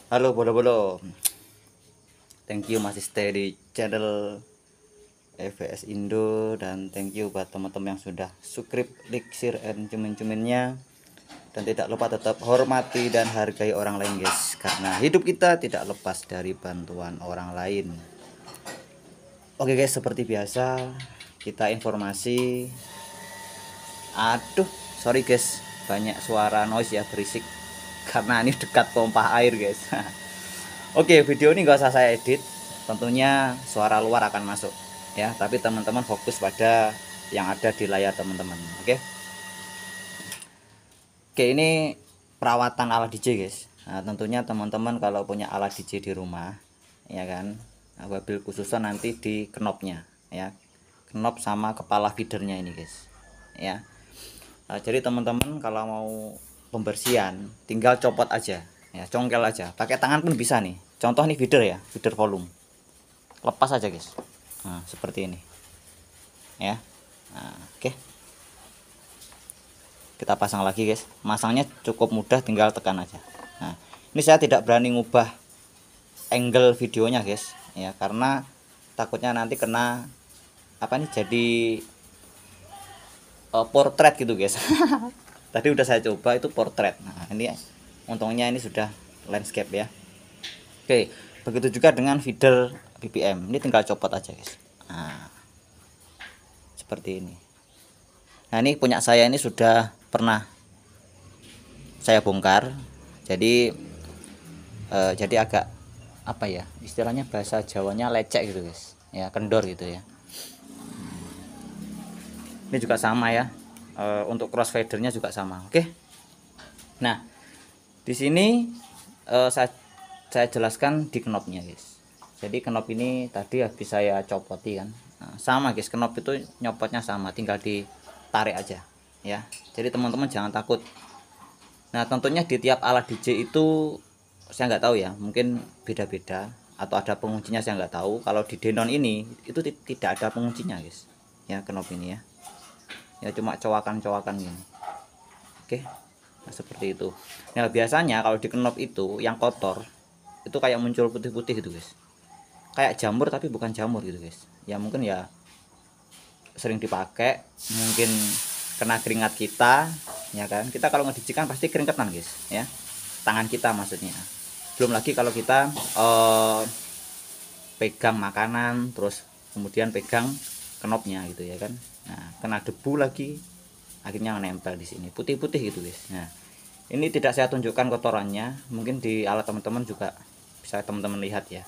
Halo bolo-bolo, thank you masih stay di channel EVS Indo, dan thank you buat teman-teman yang sudah subscribe, like, share, and cumin-cuminnya. Dan tidak lupa tetap hormati dan hargai orang lain guys, karena hidup kita tidak lepas dari bantuan orang lain. Oke guys, seperti biasa kita informasi. Aduh, sorry guys, banyak suara noise ya, berisik karena ini dekat pompa air guys. Oke, video ini gak usah saya edit, tentunya suara luar akan masuk ya, tapi teman-teman fokus pada yang ada di layar teman-teman. Oke, ini perawatan alat DJ guys. Nah, tentunya teman-teman kalau punya alat DJ di rumah ya kan, wabil khususnya nanti di knopnya ya, knop sama kepala feedernya ini guys ya. Jadi teman-teman kalau mau pembersihan tinggal copot aja ya, congkel aja, pakai tangan pun bisa nih. Contoh nih feeder ya, feeder volume, lepas aja guys. Nah, seperti ini ya. Nah, oke, kita pasang lagi guys. Masangnya cukup mudah, tinggal tekan aja. Nah, ini saya tidak berani ngubah angle videonya guys ya, karena takutnya nanti kena apa nih, jadi portrait gitu guys. Tadi udah saya coba itu portrait. Nah, ini untungnya ini sudah landscape ya. Oke, begitu juga dengan feeder BBM. Ini tinggal copot aja guys. Nah, seperti ini. Nah, ini punya saya ini sudah pernah saya bongkar. Jadi agak apa ya, istilahnya bahasa Jawanya lecek gitu guys. Ya, kendor gitu ya. Ini juga sama ya. Untuk crossfadernya juga sama. Oke. Nah, di sini saya jelaskan di knopnya guys. Jadi knop ini tadi habis saya copoti kan. Nah, sama guys, knop itu nyopotnya sama, tinggal ditarik aja ya. Jadi teman-teman jangan takut. Nah, tentunya di tiap alat DJ itu saya nggak tahu ya, mungkin beda-beda atau ada penguncinya, saya nggak tahu. Kalau di Denon ini itu tidak ada penguncinya guys ya, knop ini ya. Ya cuma cowakan-cowakan gini. Oke. Nah, seperti itu. Nah, biasanya kalau di knop itu yang kotor itu kayak muncul putih-putih gitu guys, kayak jamur tapi bukan jamur gitu guys ya. Mungkin ya sering dipakai, mungkin kena keringat kita ya kan. Kita kalau ngedicikan pasti keringetan guys ya, tangan kita maksudnya. Belum lagi kalau kita pegang makanan terus kemudian pegang knopnya gitu ya kan. Nah, kena debu lagi akhirnya nempel di sini putih-putih gitu guys. Nah, ini tidak saya tunjukkan kotorannya, mungkin di alat teman-teman juga bisa teman-teman lihat ya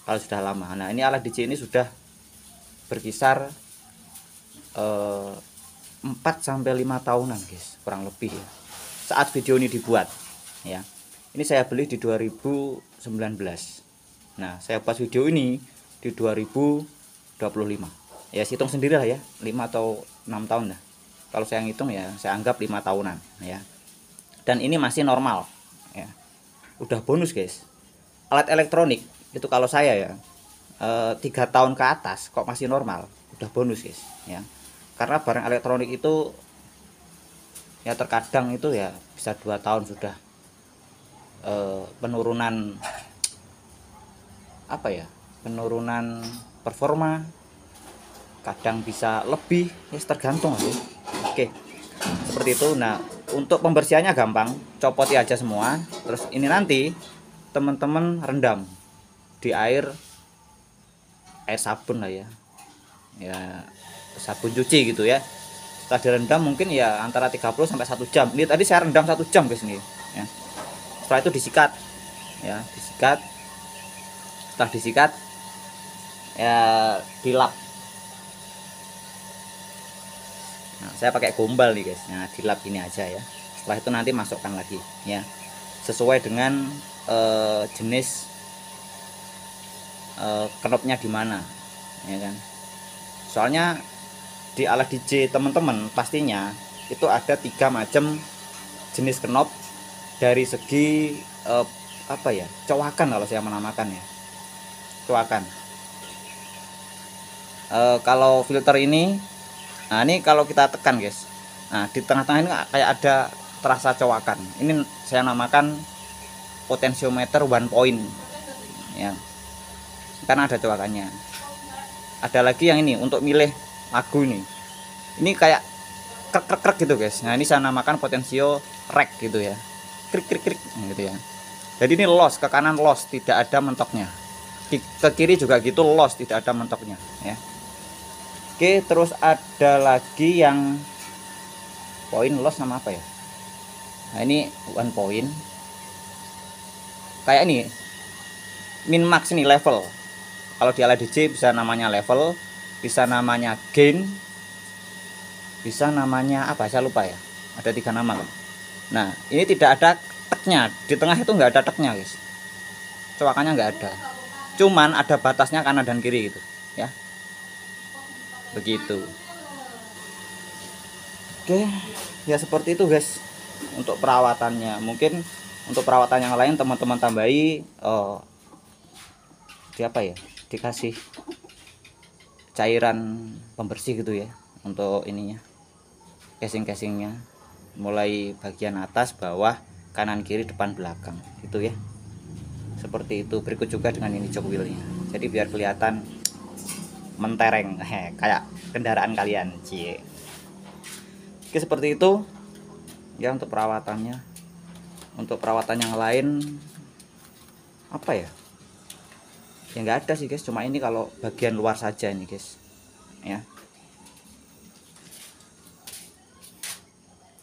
kalau sudah lama. Nah, ini alat DJ ini sudah berkisar 4 sampai 5 tahunan guys, kurang lebih ya, saat video ini dibuat ya. Ini saya beli di 2019. Nah, saya buat video ini di 2025. Ya, hitung sendiri lah ya, 5 atau 6 tahun lah. Kalau saya ngitung ya, saya anggap 5 tahunan ya. Dan ini masih normal ya. Udah bonus guys. Alat elektronik itu kalau saya ya 3 tahun ke atas kok masih normal, udah bonus guys ya. Karena barang elektronik itu ya terkadang itu ya bisa 2 tahun sudah penurunan apa ya, penurunan performa, kadang bisa lebih ya, tergantung sih. Oke, seperti itu. Nah, untuk pembersihannya gampang, copoti aja semua. Terus ini nanti teman-teman rendam di air sabun lah ya, ya sabun cuci gitu ya. Setelah direndam mungkin ya antara 30 sampai 1 jam. Ini tadi saya rendam 1 jam guys nih ya. Setelah itu disikat ya, disikat. Setelah disikat ya dilap. Nah, saya pakai gombal nih guys. Nah, dilap ini aja ya. Setelah itu nanti masukkan lagi ya, sesuai dengan jenis knopnya di mana ya kan. Soalnya di alat DJ teman-teman pastinya itu ada 3 macam jenis knop dari segi apa ya, cowakan kalau saya menamakan ya, cowakan. Kalau filter ini, nah ini kalau kita tekan guys, nah di tengah-tengah ini kayak ada terasa cowakan. Ini saya namakan potensiometer 1 point ya, karena ada cowakannya. Ada lagi yang ini untuk milih lagu nih, ini kayak krek gitu guys. Nah ini saya namakan potensio rek gitu ya, krik gitu ya. Jadi ini los, ke kanan los, tidak ada mentoknya, ke kiri juga gitu los, tidak ada mentoknya ya. Oke, terus ada lagi yang poin los nama apa ya. Nah ini 1 point, kayak ini min max ini level. Kalau di ala DJ bisa namanya level, bisa namanya gain, bisa namanya apa saya lupa ya, ada 3 nama kan. Nah ini tidak ada teknya, di tengah itu nggak ada teknya guys, cowakannya nggak ada, cuman ada batasnya kanan dan kiri gitu ya, begitu. Oke ya, seperti itu guys untuk perawatannya. Mungkin untuk perawatan yang lain teman-teman tambahi di apa ya, dikasih cairan pembersih gitu ya untuk ininya, casingnya, mulai bagian atas, bawah, kanan, kiri, depan, belakang itu ya, seperti itu. Berikut juga dengan ini jok wheelnya, jadi biar kelihatan mentereng kayak kendaraan kalian, cie. Oke, seperti itu ya untuk perawatannya. Untuk perawatan yang lain apa ya, ya nggak ada sih guys, cuma ini kalau bagian luar saja ini guys ya.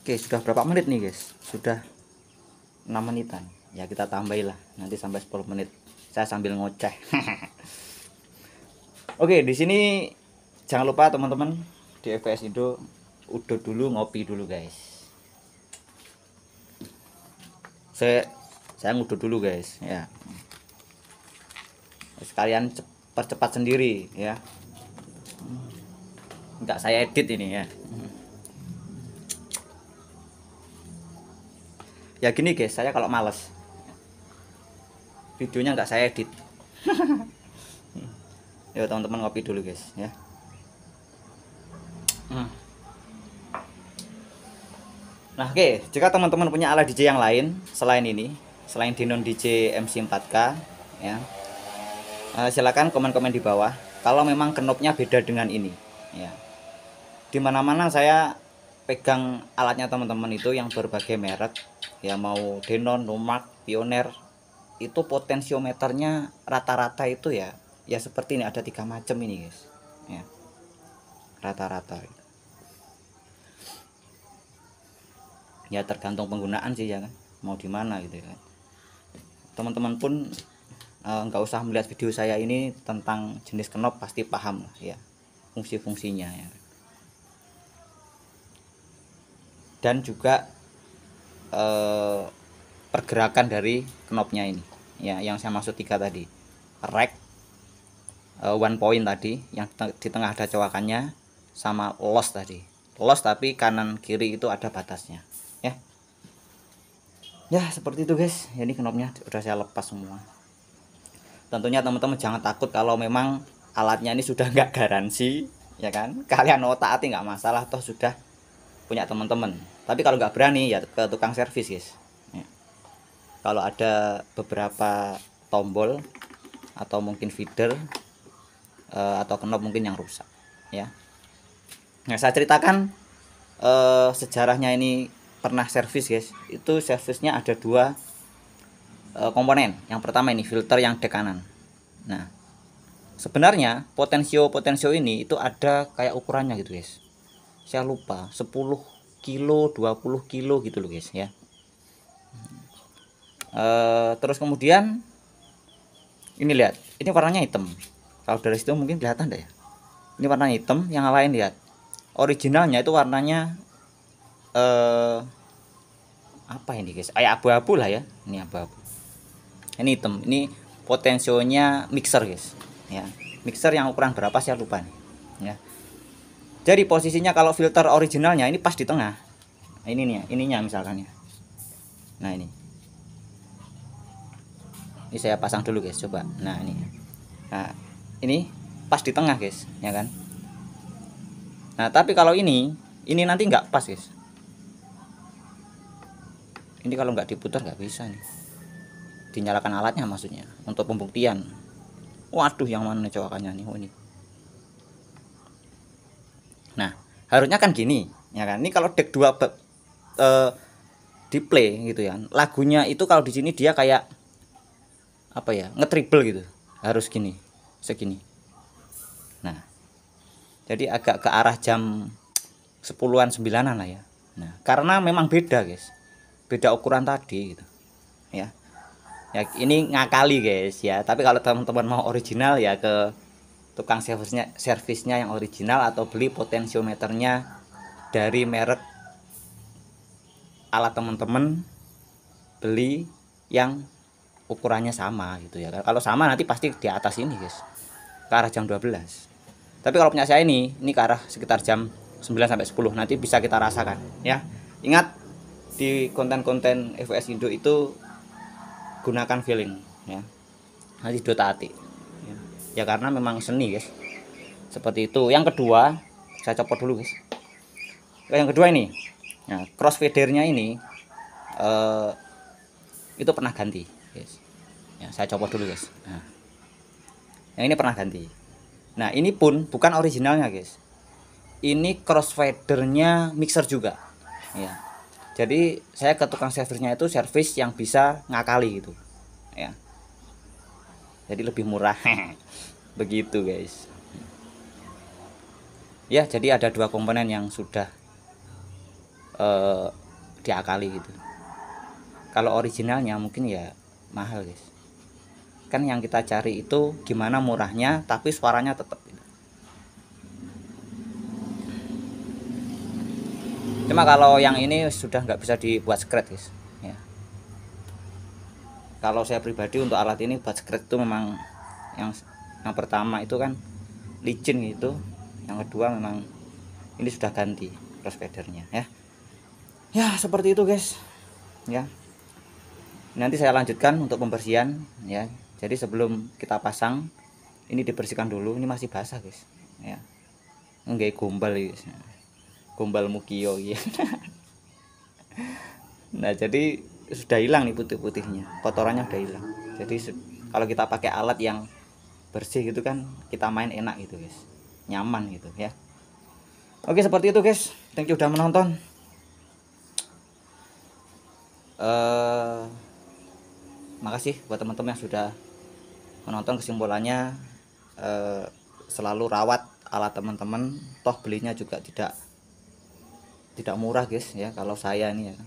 Oke, sudah berapa menit nih guys? Sudah 6 menitan ya, kita tambahilah nanti sampai 10 menit saya sambil ngoceh. Oke, di sini jangan lupa teman-teman di FPS Indo udah dulu, ngopi dulu guys. Saya ngudut dulu guys ya, sekalian percepat sendiri ya, enggak saya edit ini ya. Ya gini guys, saya kalau males videonya enggak saya edit. Ya teman-teman ngopi dulu guys ya. Nah oke, jika teman-teman punya alat DJ yang lain selain ini, selain Denon DJ MC4K ya, silakan komen-komen di bawah kalau memang knobnya beda dengan ini ya. Dimana-mana saya pegang alatnya teman-teman itu yang berbagai merek ya, mau Denon, Numark, Pioneer, itu potensiometernya rata-rata itu ya seperti ini, ada 3 macam ini guys ya, rata-rata ya, tergantung penggunaan sih ya kan, mau di mana gitu kan. Teman-teman pun nggak usah melihat video saya ini tentang jenis knob, pasti paham lah ya fungsi-fungsinya ya. Dan juga pergerakan dari knobnya ini ya, yang saya maksud 3 tadi, rack, 1 point tadi yang di tengah ada cowakannya, sama los tadi, los tapi kanan kiri itu ada batasnya ya seperti itu guys. Ini knobnya udah saya lepas semua. Tentunya teman-teman jangan takut kalau memang alatnya ini sudah nggak garansi ya kan, kalian otak-atik nggak masalah, toh sudah punya teman-teman. Tapi kalau nggak berani ya ke tukang servis guys ya. Kalau ada beberapa tombol atau mungkin feeder atau knob mungkin yang rusak ya. Nah saya ceritakan sejarahnya ini pernah servis guys. Itu servisnya ada 2 komponen. Yang pertama ini filter yang dek kanan. Nah sebenarnya potensio ini itu ada kayak ukurannya gitu guys, saya lupa 10 kilo 20 kilo gitu loh guys ya. Terus kemudian ini lihat, ini warnanya hitam, kalau dari situ mungkin kelihatan deh ya, ini warnanya hitam. Yang lain lihat, originalnya itu warnanya apa ini guys, kayak abu-abu lah ya, ini abu-abu, ini hitam. Ini potensionya mixer guys ya, mixer yang ukuran berapa saya lupa nih ya. Jadi posisinya kalau filter originalnya ini pas di tengah, ini nih ininya misalkan ya. Nah ini saya pasang dulu guys, coba. Nah ini pas di tengah guys ya kan. Nah tapi kalau ini nanti nggak pas guys. Ini kalau nggak diputar nggak bisa nih. dinyalakan alatnya maksudnya untuk pembuktian. Waduh, yang mana nih cowakannya nih? Oh, ini. Nah, harusnya kan gini, ya kan? Ini kalau deck 2 di play gitu ya. Lagunya itu kalau di sini dia kayak apa ya? Ngetriple gitu. Harus gini, segini. Nah, jadi agak ke arah jam 10-an 9-an lah ya. Nah, karena memang beda, guys. Beda ukuran tadi gitu. Ya. Ya ini ngakali, guys ya. Tapi kalau teman-teman mau original ya ke tukang servisnya yang original atau beli potensiometernya dari merek alat teman-teman, beli yang ukurannya sama gitu ya. Kalau sama nanti pasti di atas ini, guys. Ke arah jam 12. Tapi kalau punya saya ini ke arah sekitar jam 9 sampai 10. Nanti bisa kita rasakan ya. Ingat di konten-konten EVS Indo itu gunakan feeling ya. Nanti hati ya. Ya karena memang seni, guys. Seperti itu. Yang kedua, saya copot dulu, guys. Yang kedua ini. Nah, crossfadernya ini itu pernah ganti, guys. Ya, saya copot dulu, guys. Nah, yang ini pernah ganti. Nah, ini pun bukan originalnya, guys. Ini crossfadernya mixer juga. Ya. Jadi saya ke tukang servisnya itu servis yang bisa ngakali gitu. Ya. Jadi lebih murah. Begitu, guys. Ya, jadi ada 2 komponen yang sudah diakali gitu. Kalau originalnya mungkin ya mahal, guys. Kan yang kita cari itu gimana murahnya tapi suaranya tetap gitu. Cuma kalau yang ini sudah nggak bisa dibuat scratch, guys ya. Kalau saya pribadi untuk alat ini buat scratch itu memang yang pertama itu kan licin gitu, yang kedua memang ini sudah ganti crossfadernya ya. Ya seperti itu, guys ya. Nanti saya lanjutkan untuk pembersihan ya. Jadi sebelum kita pasang ini dibersihkan dulu. Ini masih basah, guys ya. Enggak gombal, guys. Gombal mukio ya. Nah, jadi sudah hilang nih putih-putihnya. Kotorannya udah hilang. Jadi kalau kita pakai alat yang bersih gitu kan kita main enak gitu, guys. Nyaman gitu ya. Oke, seperti itu, guys. Thank you udah menonton. Makasih buat teman-teman yang sudah menonton. Kesimpulannya selalu rawat alat teman-teman, toh belinya juga tidak murah, guys ya. Kalau saya ini ya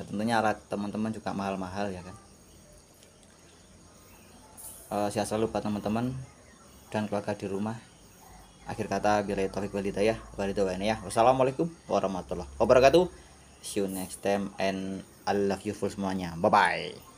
tentunya alat teman-teman juga mahal-mahal ya kan. Sehat selalu buat teman-teman dan keluarga di rumah. Akhir kata, billahi taufiq wal hidayah. Wassalamualaikum warahmatullahi wabarakatuh. See you next time and I love you full semuanya. Bye bye.